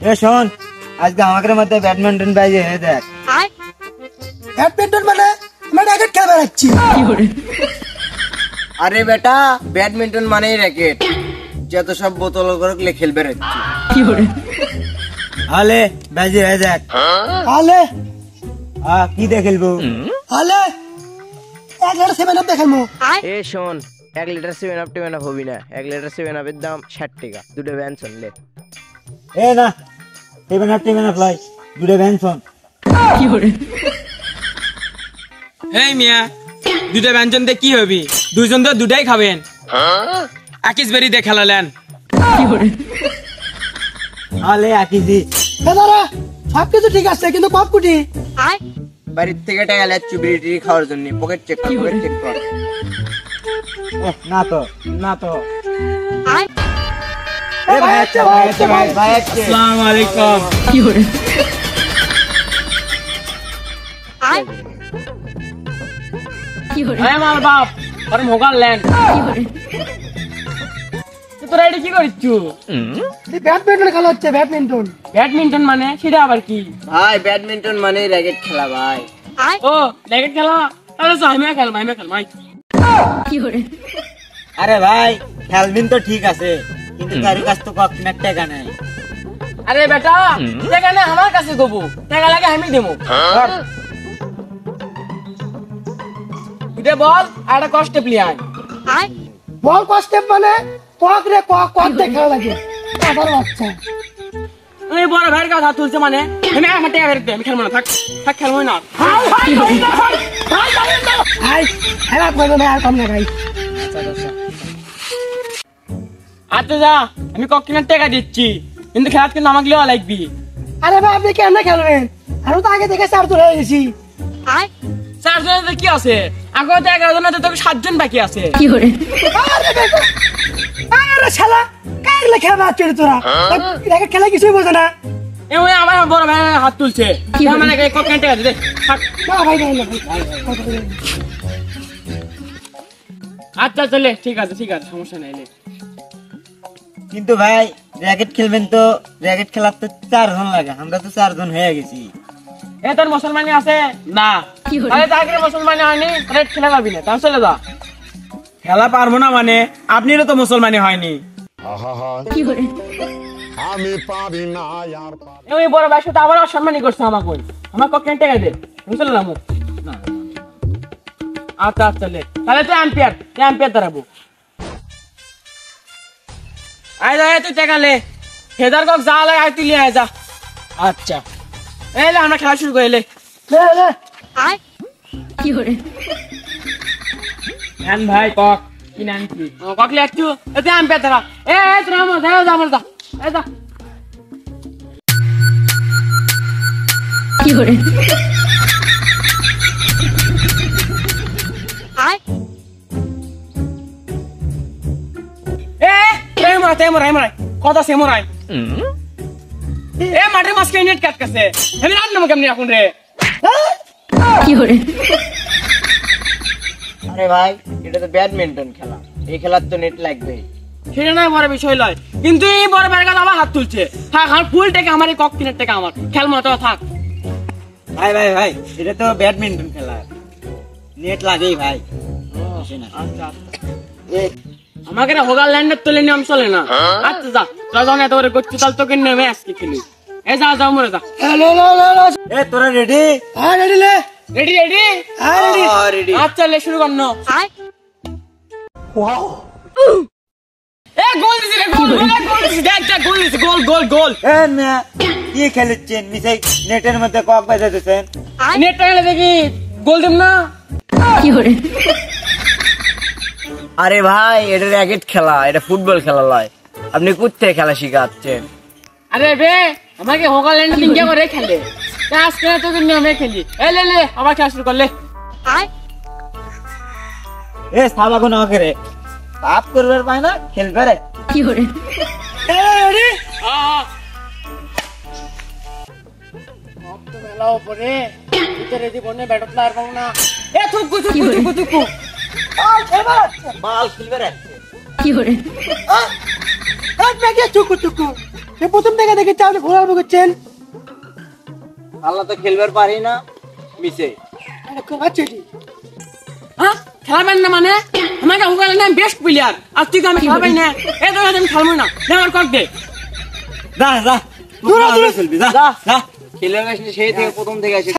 এ শোন, আজকে আমাদের মধ্যে ব্যাডমিন্টন বাজে হয়ে দেখ। ব্যাডমিন্টন মানে আমরা র্যাকেট খেলে বেড়াচ্ছি। আরে বেটা, ব্যাডমিন্টন মানেই র্যাকেট, যত সব বোতল করে খেলবে রাখছি। আলে বাজে হয়ে দেখ। আলে কি দিয়ে খেলবো? আলে 1 লিটার 7 আপ দেখামু। এ শোন, 1 লিটার 7 আপ টেন আপ হবি না। 1 লিটার 7 আপের দাম 60 টাকা। দুটো ব্যানসন লে। এ না, 7 আপ লাই দুটো ব্যানসন। এই মিয়া, দুটো ব্যঞ্জন দিয়ে কি হবি? দুইজন তো দুটাই খাবেন। আকিস বেরি দিয়ে খেলালেন। আলে আকিজি দাদা সবকিছু ঠিক আছে, কিন্তু কপ কুটি বাড়ির থেকে টাকা লেচ্ছু বিড়ি খাওয়ার জন্য। পকেট চেক কর, পকেট চেক কর। না তো এ ভাই আচ্ছা ভাই ভাই আজকে আসসালামু আলাইকুম। এই মার বাপ, আর মোগাল ল্যান্ড। তোরা এটা কি করিচ্ছু? ব্যাডমিন্টন খেলা হচ্ছে। ব্যাডমিন্টন মানে সেটা আবার কি? ভাই, ব্যাডমিন্টন মানে র্যাকেট খেলা ভাই। ও র্যাকেট খেলা? তাহলে তো আমি খেল ভাই। আরে ভাই, খেলবিন তো ঠিক আছে, কিন্তু তার কাছ তো কখনো টাকা নাই। আরে বেটা, টাকা না আমার কাছে দেবো, টাকা লাগে আমি দেবো। বল আর একটা কষ্টে প্লেয়ার। বল কষ্টে মানে কক রে কক দেখা লাগে। আবার আচ্ছা এই বড় ভাইয়ের কাছে হাত তুলছে মানে আমি আমার টাকা ফেরত দে, আমি খেলবো না। থাক খেলবো না। খেলা করবে না আর কম না ভাই। আচ্ছা যা, আমি কক্কিনার টাকা দিচ্ছি, কিন্তু খেলা কিন্তু আমাকে লিওয়া লাগবি। আরে ভাই আপনি কেমনে খেলবেন? আমি তো আগে থেকে 4 হয়ে গেছি। 4 জনের কি আছে? আগে তো 11 জন আছে, তোকে 7 জন বাকি আছে। আরে শালা কাগলে খেলা চলে তোরা। দেখে খেলা কিছুই বোঝে না। এই আমার বড় ভাই হাত তুলছে, মানে কক্কিনার টাকা দে। থাক না ভাই না আচ্ছা চলে, ঠিক আছে সমস্যা নাই। কিন্তু ভাই র্যাকেট খেলবেন তো, র্যাকেট খেলার তো 4 জন লাগে, আমরা তো 4 জন হয়ে গেছি। এ তোর মুসলমানি আছে না? তাহলে তাকে মুসলমানি হয়নি, রেড খেলা পাবি না। তাহলে চলে যা। খেলা পারবো না মানে আপনিও তো মুসলমানি হয়নি। আমি পারি না আর এই বড় ভাই সাথে আবার অসম্মানি করছে আমাকে। আমার কখন টাকা দে, বুঝলে না? আচ্ছা চলে, তাহলে তুই আম্পিয়ার দাঁড়াবো। আয় যা, তুই টাকা লে। হেদার কক যা লাগে আয় তুই লিয়ে আয় যা। আচ্ছা এলে আমরা খেলা শুরু করে ভাই কক কি নাম কি? কক লে একটু এতে আম্পিয়ার দাঁড়া। তোরা আমার যা যা। কথা সে মোরাই মাঠের মাঝখানে নেট কাটকাছে। আমি রাত নামো কেমনি এখন রে? আরে ভাই, এটা তো ব্যাডমিন্টন খেলা, এই খেলার তো নেট লাগবে। সেটা নয় বড় বিষয় লয়, কিন্তু এই বড় ভাইয়ের কাছে আমার হাত তুলছে। থাক, আর ফুল টাকা আমার, এই কক কিনের টাকা আমার। খেলবো না তো, থাক। ভাই এটা তো ব্যাডমিন্টন খেলা, নেট লাগেই ভাই। আচ্ছা আমাকে না হোগার ল্যান্ডের তোলে নিয়ম চলে না। আচ্ছা যা, তোরা যখন এত করে করছিস তাহলে তোকে নেমে আজকে খেলি। যা মরে যা। তোরা রেডি? হ্যাঁ রেডি লে। রেডি। আচ্ছা লে, শুরু কর। গোল দিছি রে, গোল। কি খেলেছেন? মিসাই নেটের মধ্যে কক বাজাতেছেন। নেটটা গেলে দেখি গোল দেব না। আরে ভাই, এটা র্যাকেট খেলা, এটা ফুটবল খেলা লয়। আপনি কোথায় খেলা শিখাচ্ছেন? আরে বে, আমাকে হোগার ল্যান্ডে লিঙ্গা করে খেলে। আজকে তোকে নিয়মে খেলি। লে আবার খেলা শুরু করলে। সাবাগুন আমাকে রে পাপ করবার পায় না, খেলবে রে। ভিতরে জীবনে ব্যাটত লার পাবো না। থুকু বাল খেলবে রে। চুকু সে প্রথম থেকে দেখেছি আপনি ঘোরার করছেন। আল্লাহ তো খেলবার পারি না মিশে। আচ্ছা এটি হ্যাঁ খেলাবেন না মানে আমাকে হোগাল ল্যান্ড বেস্ট প্লেয়ার আর তুই আমি খেলাবেন না এই তো আমি খেলবো না আমার কক দে যা যা দূরে দূরে খেলবি যা যা। যা খেলে গেছি সেই থেকে প্রথম থেকে আসি